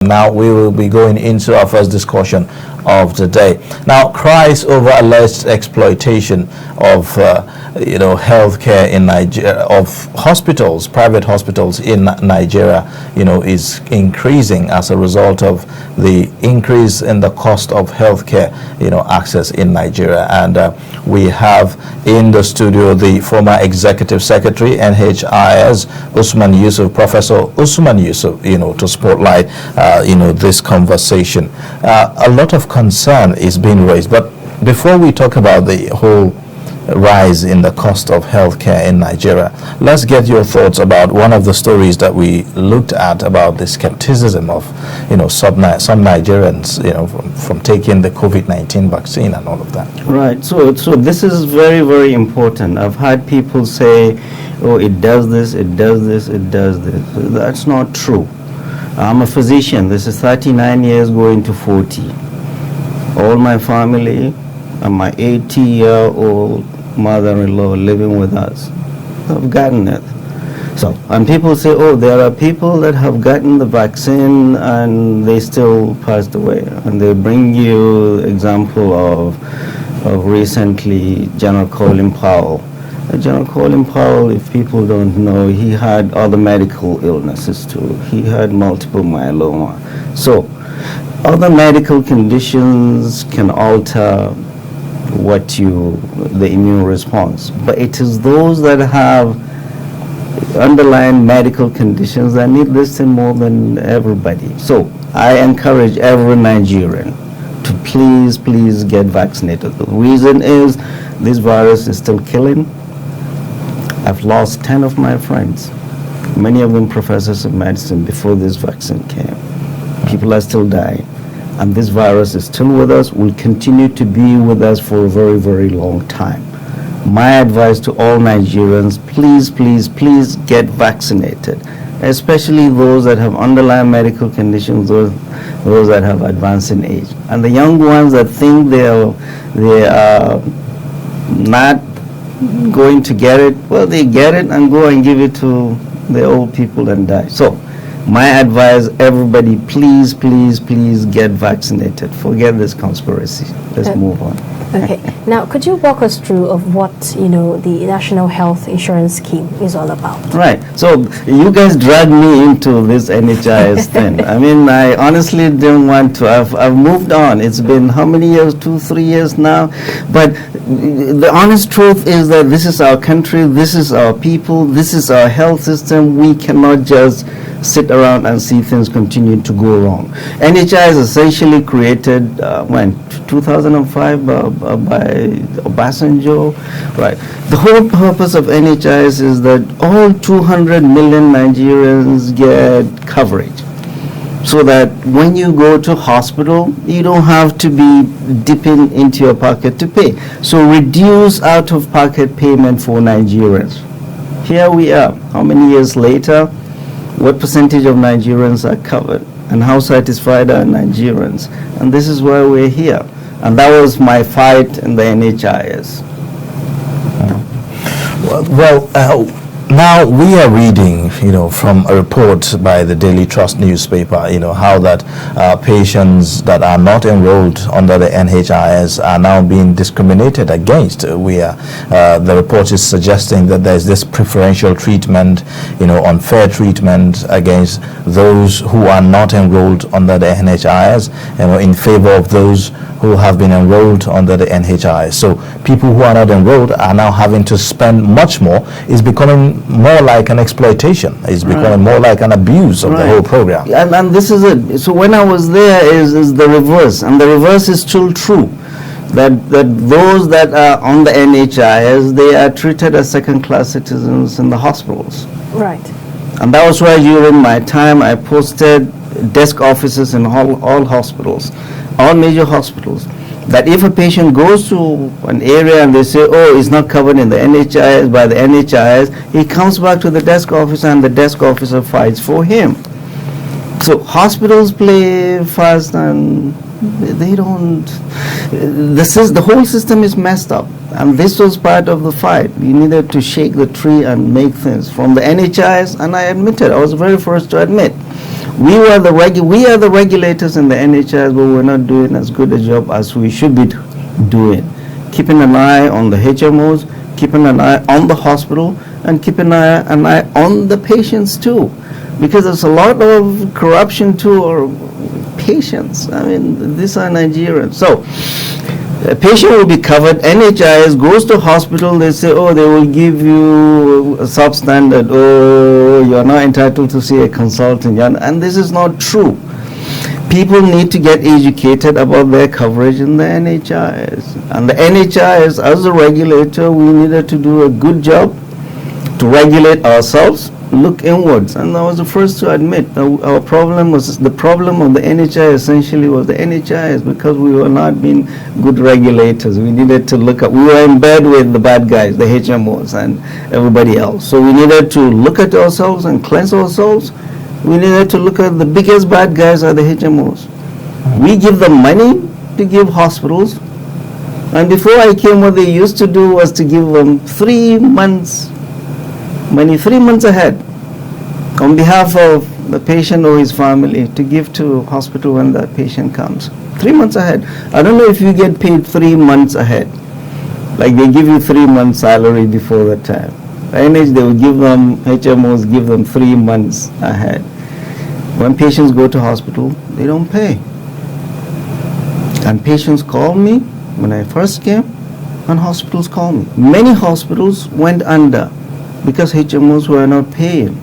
Now we will be going into our first discussion of the day. Now, cries over alleged exploitation of healthcare in Nigeria, of hospitals, private hospitals in Nigeria, is increasing as a result of the increase in the cost of healthcare, access in Nigeria. And we have in the studio the former Executive Secretary, NHIS, Usman Yusuf, Professor Usman Yusuf, to spotlight, this conversation. A lot of concern is being raised, but before we talk about the whole rise in the cost of healthcare in Nigeria, let's get your thoughts about one of the stories that we looked at about the skepticism of some Nigerians from taking the COVID-19 vaccine and all of that. Right. So this is very, very important. I've had people say, oh, it does this, it does this, it does this. That's not true. I'm a physician. This is 39 years going to 40. All my family and my 80-year-old mother-in-law living with us have gotten it. So, and people say, oh, there are people that have gotten the vaccine and they still passed away. And they bring you example of recently General Colin Powell. General Colin Powell, if people don't know, he had other medical illnesses too. He had multiple myeloma. So, other medical conditions can alter the immune response. But it is those that have underlying medical conditions that need this thing more than everybody. So, I encourage every Nigerian to please get vaccinated. The reason is this virus is still killing. I've lost 10 of my friends, many of them professors of medicine, before this vaccine came. People are still dying. And this virus is still with us, will continue to be with us for a very, very long time. My advice to all Nigerians, please get vaccinated, especially those that have underlying medical conditions, those that have advancing age. And the young ones that think they are not going to get it, well, they get it and go and give it to the old people and die. So, my advice, everybody, please get vaccinated. Forget this conspiracy. Let's move on. Okay. Now, could you walk us through of what, the National Health Insurance Scheme is all about? Right. So, you guys dragged me into this NHIS thing. I mean, I honestly didn't want to. I've moved on. It's been how many years? 2-3 years now. But the honest truth is that this is our country, this is our people, this is our health system. We cannot just sit around and see things continue to go wrong. NHIS is essentially created when 2005 by Obasanjo, right? The whole purpose of NHIS is that all 200 million Nigerians get coverage, so that when you go to hospital, you don't have to be dipping into your pocket to pay. So reduce out-of-pocket payment for Nigerians. Here we are. How many years later? What percentage of Nigerians are covered? And how satisfied are Nigerians? And this is why we're here. And that was my fight in the NHIS. Now we are reading, from a report by the Daily Trust newspaper, how that patients that are not enrolled under the NHIS are now being discriminated against. The report is suggesting that there's this preferential treatment, unfair treatment against those who are not enrolled under the NHIS, in favor of those who have been enrolled under the NHIS. So people who are not enrolled are now having to spend much more. It's becoming more like an exploitation. It's becoming more like an abuse of the whole program. And this is it. So when I was there is the reverse. And the reverse is still true. That those that are on the NHIS, they are treated as second-class citizens in the hospitals. Right. And that was why during my time I posted desk officers in all hospitals, all major hospitals, that if a patient goes to an area and they say, oh, it's not covered in the NHIS, by the NHIS, he comes back to the desk officer and the desk officer fights for him. So hospitals play fast and they don't, the whole system is messed up. And this was part of the fight. We needed to shake the tree and make things from the NHIS, and I admitted, I was the very first to admit, we are the regulators in the NHIS, but we're not doing as good a job as we should be doing. Keeping an eye on the HMOs, keeping an eye on the hospital, and keeping an eye on the patients too, because there's a lot of corruption too, or patients. I mean, these are Nigerians. So a patient will be covered. NHIS goes to hospital. They say, oh, they will give you a substandard. Oh, you're not entitled to see a consultant. And this is not true. People need to get educated about their coverage in the NHIS. And the NHIS, as a regulator, we needed to do a good job to regulate ourselves, look inwards. And I was the first to admit our problem was, the problem of the NHIS essentially was the NHIS, because we were not being good regulators. We needed to look at, we were in bed with the bad guys, the HMOs and everybody else. So we needed to look at ourselves and cleanse ourselves. We needed to look at the biggest bad guys are the HMOs. We give them money to give hospitals. And before I came, what they used to do was to give them 3 months money 3 months ahead on behalf of the patient or his family to give to hospital when that patient comes. 3 months ahead. I don't know if you get paid 3 months ahead. Like they give you 3 months salary before that time. NH, they will give them, HMOs give them 3 months ahead. When patients go to hospital, they don't pay. And patients call me when I first came, and hospitals call me. Many hospitals went under because HMOs were not paying.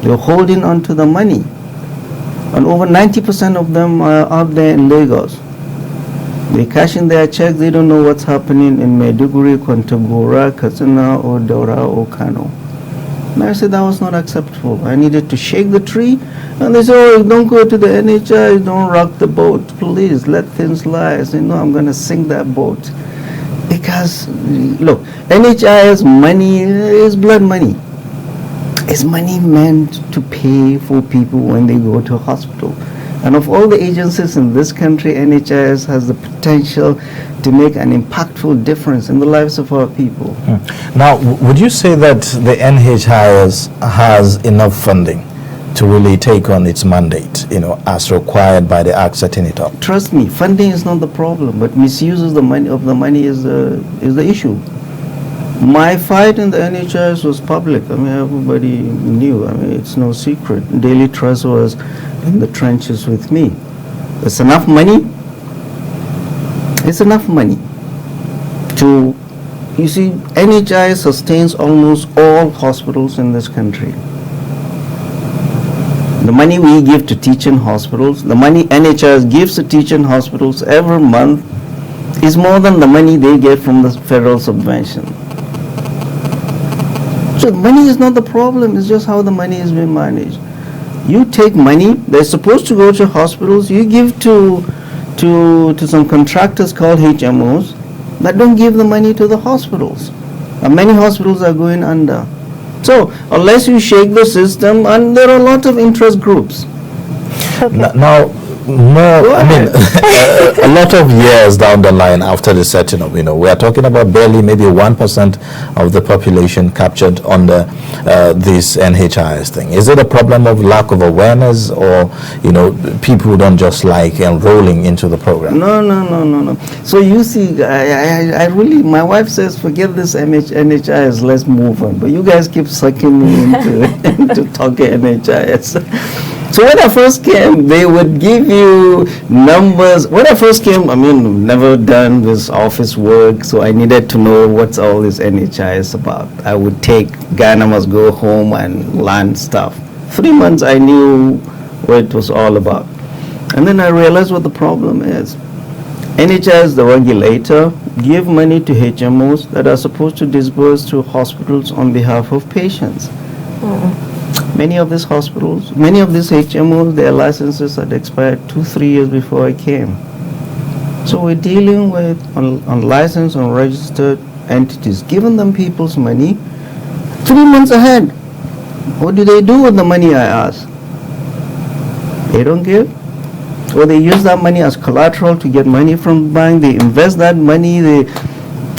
They were holding on to the money. And over 90% of them are out there in Lagos. They cash in their checks, they don't know what's happening in Maiduguri, Kontagora, Katsina, or Daura, or Kano. And I said that was not acceptable. I needed to shake the tree. And they said, oh, don't go to the NHI, don't rock the boat. Please, let things lie. I said, no, I'm going to sink that boat. Because, look, NHIS money is blood money. It's money meant to pay for people when they go to a hospital. And of all the agencies in this country, NHIS has the potential to make an impactful difference in the lives of our people. Now, would you say that the NHIS has enough funding to really take on its mandate, as required by the Act setting it up? Trust me, funding is not the problem, but misuse of the money is the issue. My fight in the NHIS was public. I mean, everybody knew. I mean, it's no secret. Daily Trust was in the trenches with me. It's enough money. It's enough money to, you see, NHIS sustains almost all hospitals in this country. The money we give to teaching hospitals, the money NHIS gives to teaching hospitals every month is more than the money they get from the federal subvention. So money is not the problem, it's just how the money is being managed. You take money, they're supposed to go to hospitals, you give to some contractors called HMOs that don't give the money to the hospitals. And many hospitals are going under. So unless you shake the system, and there are a lot of interest groups. Okay. Now, a lot of years down the line after the setting up, we are talking about barely maybe 1% of the population captured under this NHIS thing. Is it a problem of lack of awareness, or people who don't just like enrolling into the program? No. So you see, I really, my wife says, forget this NHIS, let's move on. But you guys keep sucking me into talking NHIS. So when I first came, they would give you numbers. When I first came, never done this office work, so I needed to know what's all this NHIS about. I would take Ghana Must Go Home and learn stuff. 3 months I knew what it was all about. And then I realized what the problem is. NHIS, the regulator, give money to HMOs that are supposed to disburse to hospitals on behalf of patients. Many of these hospitals, many of these HMOs, their licenses had expired 2-3 years before I came. So we're dealing with unlicensed, unregistered entities, giving them people's money 3 months ahead. What do they do with the money, I ask? They don't give. Or they use that money as collateral to get money from the bank. They invest that money.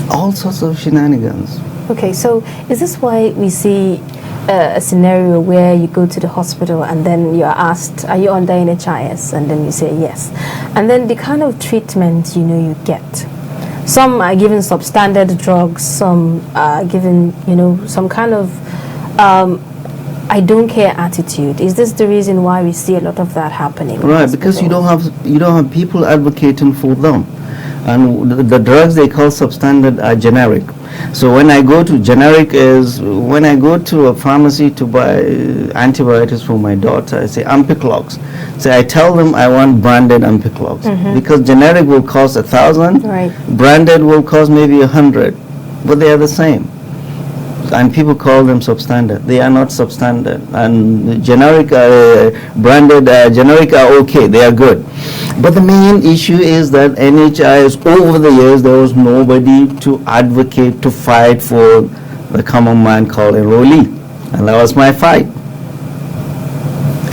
All sorts of shenanigans. Okay, so is this why we see a scenario where you go to the hospital and then you are asked, are you under NHIS? And then you say yes. And then the kind of treatment, you get. Some are given substandard drugs, some are given, some kind of I don't care attitude. Is this the reason why we see a lot of that happening? Right, because you don't have people advocating for them. And the drugs they call substandard are generic. So when I go to a pharmacy to buy antibiotics for my daughter, I say Ampiclox. So I tell them I want branded Ampiclox, because generic will cost 1,000, right. Branded will cost maybe 100, but they are the same. And people call them substandard. They are not substandard. And generic, branded generic are okay. They are good. But the main issue is that NHIS, over the years, there was nobody to advocate, to fight for the common man called enrollee. And that was my fight.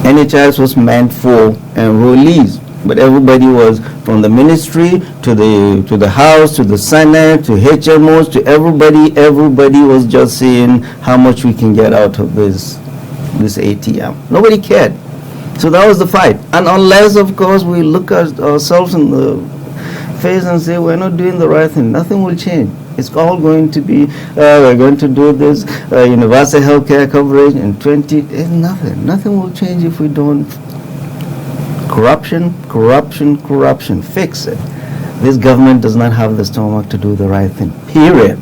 NHIS was meant for enrollees. But everybody was, from the ministry to the House, to the Senate, to HMOs, to everybody was just saying how much we can get out of this ATM. Nobody cared. So that was the fight. And unless, of course, we look at ourselves in the face and say we're not doing the right thing, nothing will change. It's all going to be, we're going to do this, universal health care coverage in 20, nothing will change if we don't. Corruption, fix it. This government does not have the stomach to do the right thing, period.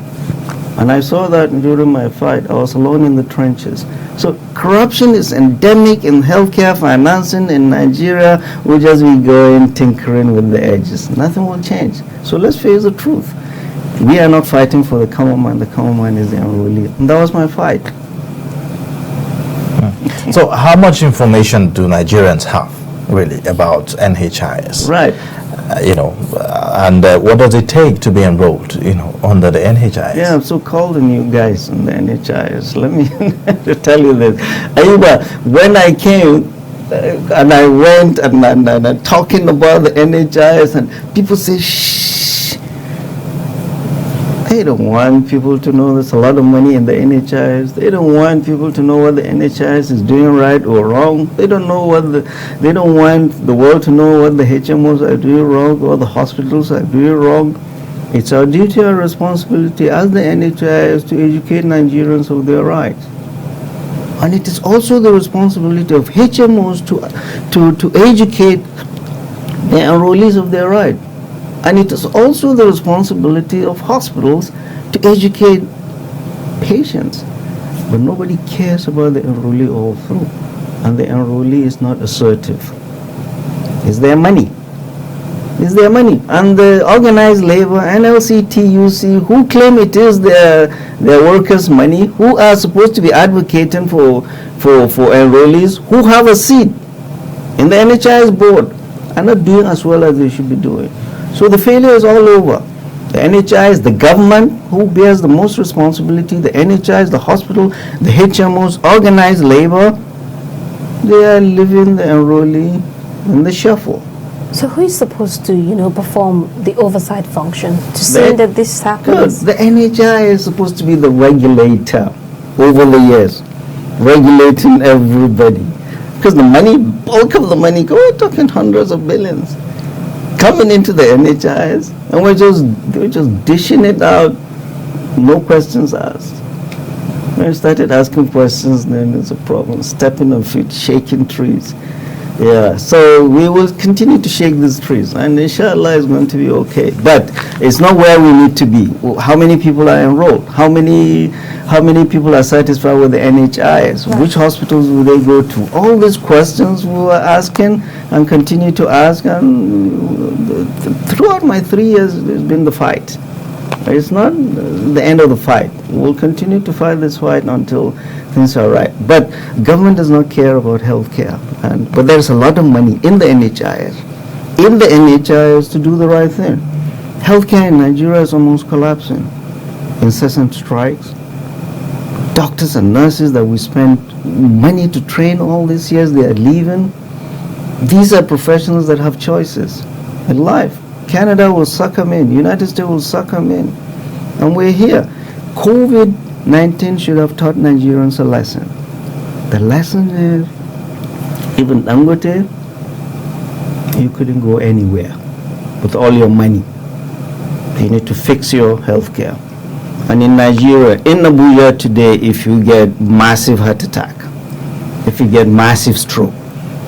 And I saw that during my fight. I was alone in the trenches. So corruption is endemic in healthcare financing in Nigeria. We'll just be going tinkering with the edges. Nothing will change. So let's face the truth. We are not fighting for the common man. The common man is the enrollee. And that was my fight. So how much information do Nigerians have, really, about NHIS? Right. And what does it take to be enrolled, under the NHIS? Yeah, so call the new guys in the NHIS. Let me tell you this. Ayuba, when I came and I went and talking about the NHIS, and people say, shh. They don't want people to know there's a lot of money in the NHIS. They don't want people to know what the NHIS is doing right or wrong. They don't want the world to know what the HMOs are doing wrong or the hospitals are doing wrong. It's our duty and responsibility as the NHIS to educate Nigerians of their rights. And it is also the responsibility of HMOs to educate the enrollees of their rights. And it is also the responsibility of hospitals to educate patients. But nobody cares about the enrollee all through. And the enrollee is not assertive. It's their money. It's their money. And the organized labor, NLC, TUC, who claim it is their workers' money, who are supposed to be advocating for enrollees, who have a seat in the NHIS board, are not doing as well as they should be doing. So the failure is all over. The NHIS, the government, who bears the most responsibility, the NHIS, the hospital, the HMOs, organized labor, they are leaving the enrollee in the shuffle. So who is supposed to, perform the oversight function to see that this happens? The NHIS is supposed to be the regulator over the years, regulating everybody. Because the money, bulk of the money, we're talking hundreds of billions, coming into the NHIS, and we're just dishing it out, no questions asked. When we started asking questions, then it's a problem. Stepping on feet, shaking trees. Yeah, so we will continue to shake these trees, and inshallah it's going to be okay. But it's not where we need to be. How many people are enrolled? How many people are satisfied with the NHIS? Right. Which hospitals will they go to? All these questions we were asking and continue to ask, and throughout my 3 years, there's been the fight. It's not the end of the fight. We'll continue to fight this fight until things are right. But government does not care about healthcare. But there's a lot of money in the NHIS to do the right thing. Healthcare in Nigeria is almost collapsing. Incessant strikes. Doctors and nurses that we spent money to train all these years, they are leaving. These are professionals that have choices in life. Canada will suck them in. United States will suck them in. And we're here. COVID-19 should have taught Nigerians a lesson. The lesson is, even Dangote, you couldn't go anywhere with all your money. You need to fix your health care. And in Nigeria, in Abuja today, if you get massive heart attack, if you get massive stroke,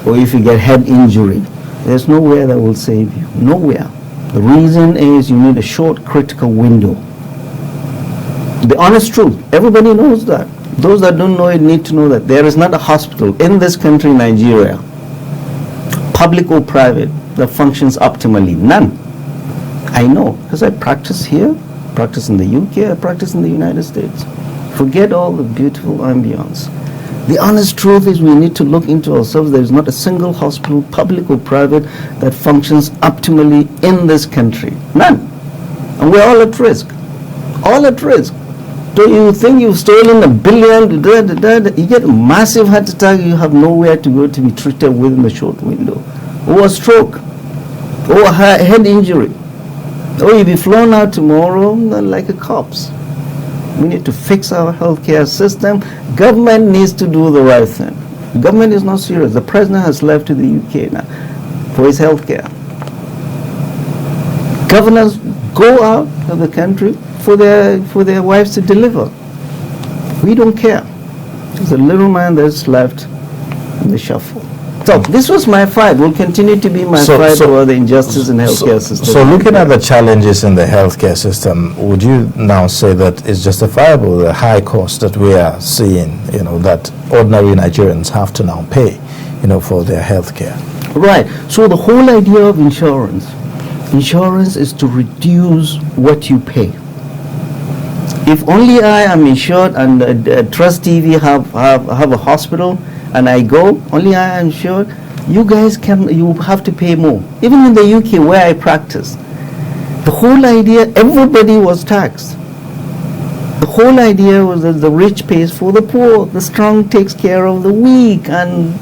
or if you get head injury, there's nowhere that will save you. Nowhere. The reason is you need a short critical window. The honest truth, everybody knows that. Those that don't know it need to know that there is not a hospital in this country, Nigeria, public or private, that functions optimally. None. I know, because I practice here, practice in the UK, I practice in the United States. Forget all the beautiful ambience. The honest truth is we need to look into ourselves. There is not a single hospital, public or private, that functions optimally in this country. None. And we're all at risk. All at risk. Do you think you've stolen $1 billion? You get a massive heart attack, you have nowhere to go to be treated within the short window. Or a stroke. Or a head injury. Or you'll be flown out tomorrow like a corpse. We need to fix our healthcare system. Government needs to do the right thing. Government is not serious. The president has left to the UK now for his healthcare. Governors go out of the country for their wives to deliver. We don't care. There's a little man that's left in the shuffle. So this was my fight. Will continue to be my fight over the injustice in healthcare system. So looking at the challenges in the healthcare system, would you now say that it's justifiable the high cost that we are seeing, that ordinary Nigerians have to now pay, for their healthcare? Right. So the whole idea of insurance is to reduce what you pay. If only I am insured and Trust TV have a hospital, and I go, only I am sure, you have to pay more. Even in the UK where I practice, the whole idea, everybody was taxed. The whole idea was that the rich pays for the poor, the strong takes care of the weak, and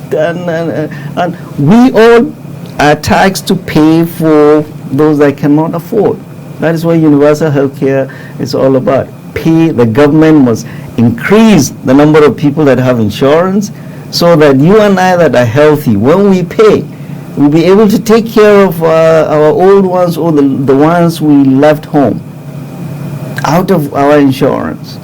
we all are taxed to pay for those that cannot afford. That is what universal health care is all about. The government must increase the number of people that have insurance, so that you and I that are healthy, when we pay, we'll be able to take care of our old ones or the ones we left home out of our insurance.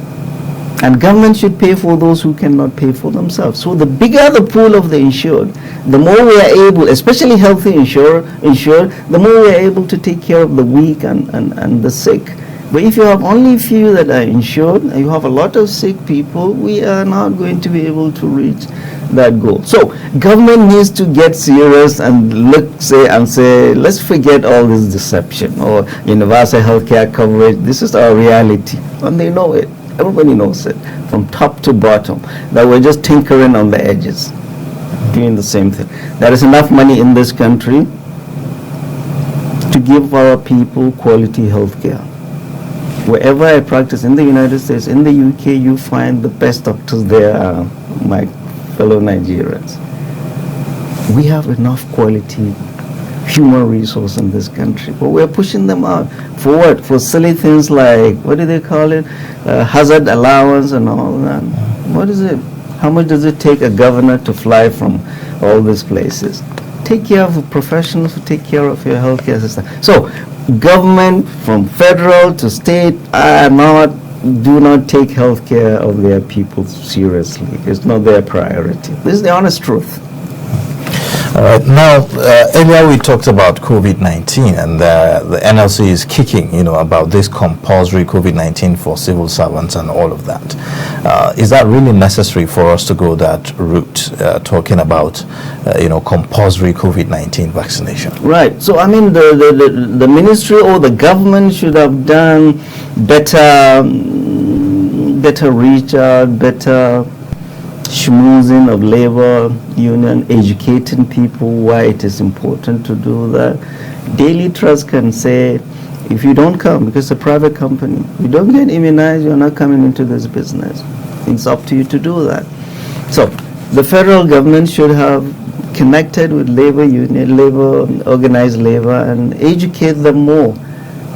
And government should pay for those who cannot pay for themselves. So the bigger the pool of the insured, the more we are able, especially healthy insured, the more we are able to take care of the weak and the sick. But if you have only few that are insured, and you have a lot of sick people, we are not going to be able to reach that goal. So government needs to get serious and say, let's forget all this deception or universal healthcare coverage. This is our reality, and they know it. Everybody knows it, from top to bottom, that we're just tinkering on the edges, doing the same thing. There is enough money in this country to give our people quality healthcare. Wherever I practice, in the United States, in the UK, you find the best doctors there, my fellow Nigerians. We have enough quality human resource in this country, but we're pushing them out. For what? For silly things like, what do they call it? Hazard allowance and all that. What is it? How much does it take a governor to fly from all these places? Take care of the professionals who take care of your healthcare system. So, government from federal to state do not take health care of their people seriously. It's not their priority. This is the honest truth. All right. Now, earlier we talked about COVID-19, and the NLC is kicking, about this compulsory COVID-19 for civil servants and all of that. Is that really necessary for us to go that route, talking about, compulsory COVID-19 vaccination? Right. So, I mean, the ministry or the government should have done better reach out, better schmoozing of labor union, educating people why it is important to do that. Daily Trust can say, if you don't come, because it's a private company, you don't get immunized, you're not coming into this business. It's up to you to do that. So the federal government should have connected with labor union, organized labor, and educate them more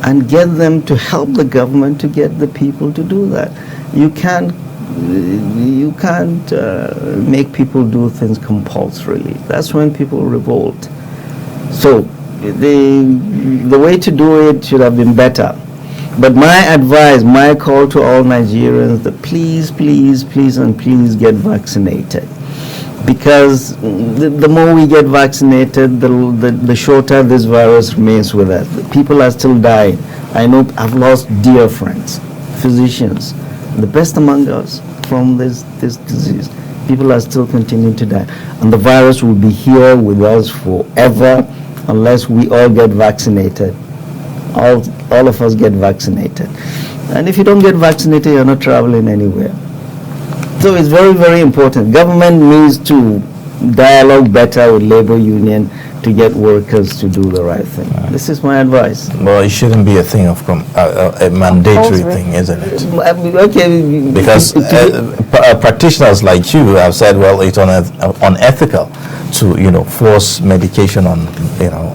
and get them to help the government to get the people to do that. You can't you can't make people do things compulsorily. That's when people revolt. So the way to do it should have been better. But my advice, my call to all Nigerians, that please, please, please, and please get vaccinated. Because the more we get vaccinated, the shorter this virus remains with us. People are still dying. I know I've lost dear friends, physicians, the best among us from this disease. People are still continuing to die. And the virus will be here with us forever unless we all get vaccinated. All of us get vaccinated. And if you don't get vaccinated, you're not traveling anywhere. So it's very, very important. Government needs to dialogue better with labor union to get workers to do the right thing. This is my advice. Well, it shouldn't be a thing of a mandatory thing, isn't it? Okay. Because practitioners like you have said, well, it's unethical to force medication on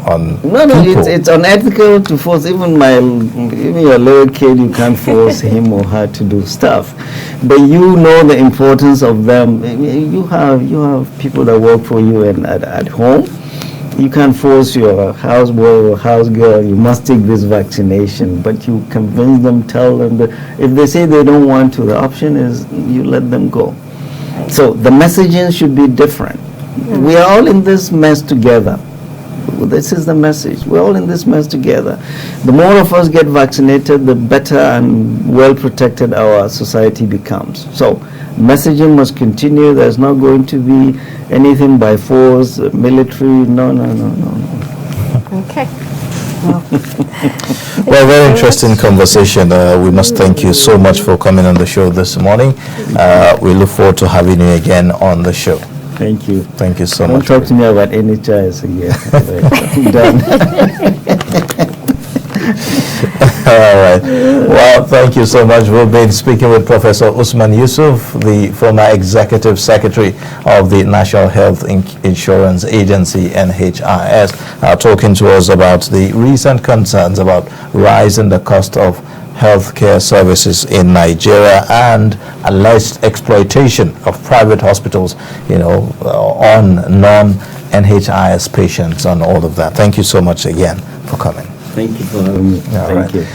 on no, people. it's unethical to force even your little kid. You can't force him or her to do stuff, but you know the importance of them. You have people that work for you and at home. You can't force your houseboy or house girl, you must take this vaccination, but you convince them, tell them that if they say they don't want to, the option is you let them go. So the messaging should be different. We are all in this mess together. This is the message. We're all in this mess together. The more of us get vaccinated, the better and well protected our society becomes. So messaging must continue. There's not going to be anything by force, military. No. Okay. Well, very interesting conversation. We must thank you so much for coming on the show this morning. We look forward to having you again on the show. Thank you. Thank you so Don't much. talk to me about NHIS again. I'm done. All right. Well, thank you so much. We've been speaking with Professor Usman Yusuf, the former Executive Secretary of the National Health Insurance Agency, NHIS, talking to us about the recent concerns about rising the cost of healthcare services in Nigeria and alleged exploitation of private hospitals, on non-NHIS patients and all of that. Thank you so much again for coming. Thank you for having me. All Thank right. you.